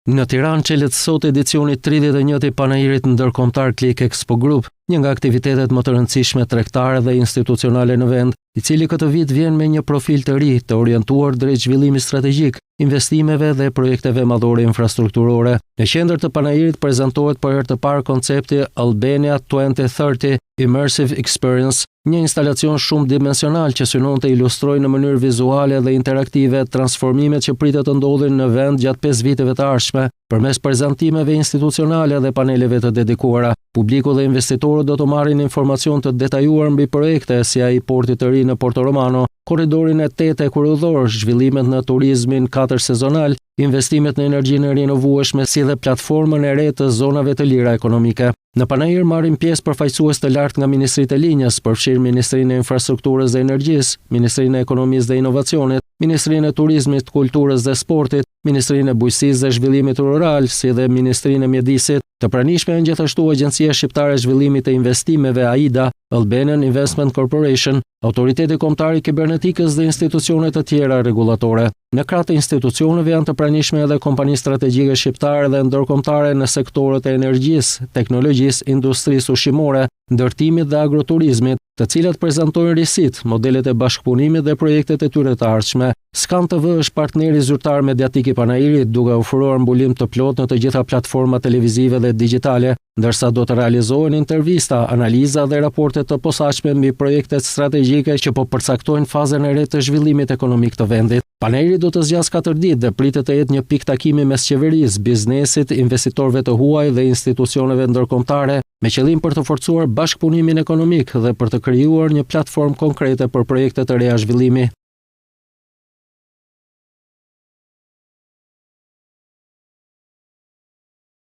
Në Tiranë çelet sot edicioni 31 i panairit ndërkombëtar Click Expo Group, një nga aktivitetet më të rëndësishme tregtare dhe institucionale në vend, i cili këtë vit vjen me një profil të ri, të orientuar drejt zhvillimit strategjik, investimeve dhe projekteve madhore infrastrukturore. Në qendër të panairit prezantohet për herë të parë koncepti Albania 2030 Immersive Experience, një instalacion shumë dimensional që synon të ilustrojë në mënyrë vizuale dhe interaktive transformimet që pritet të ndodhin në vend gjatë 5 viteve të ardhshme, përmes prezantimeve institucionale dhe paneleve të dedikuara. Publiku dhe investitorët do të marrin informacion të detajuar mbi projekte si ai portit të ri në Porto Romano, korridorin e 8 kryqëzor, zhvillimet në turizmin 4 sezonal, investimet në energjinë e rinovueshme si dhe platformën e re të zonave të lira ekonomike. Në panair marrin pjesë përfaqësues të lartë nga Ministritë e Linjës, përfshirë Ministrinë e Infrastrukturës dhe Energjisë, Ministrinë e Ekonomisë dhe Inovacionit, Ministrinë e Turizmit, Kulturës dhe Sportit, Ministrinë e Bujqësisë dhe Zhvillimit Rural, si dhe Ministrinë e Mjedisit. Të pranishme janë gjithashtu Agjencia Shqiptare e Zhvillimit të Investimeve AIDA, Albanian Investment Corporation, Autoriteti Kombëtar i Kibernetikës dhe institucione të tjera rregullatore. Në krah të institucioneve janë të pranishme edhe kompani strategjike shqiptare dhe ndërkombëtare në sektorët e energjisë, teknologjisë, industrisë ushqimore, ndërtimit dhe agroturizmit, të cilat prezantojnë risit, modelet e bashkëpunimit dhe projektet e tyre të ardhshme. Scan TV është partneri zyrtar mediatik i panairit, duke ofruar mbulim të plot në të gjitha platformat televizive dhe digjitale, ndërsa do të realizohen intervista, analiza dhe raporte të posaçme mbi projektet strategjike që po përcaktojnë fazën e re të zhvillimit ekonomik të vendit. Paneri do të zgjas 4 ditë dhe pritet të jetë një pikë takimi mes qeverisë, biznesit, investitorëve të huaj dhe institucioneve ndërkombëtare, me qëllim për të forcuar bashkëpunimin ekonomik dhe për të krijuar një platformë konkrete për projekte të reja zhvillimi.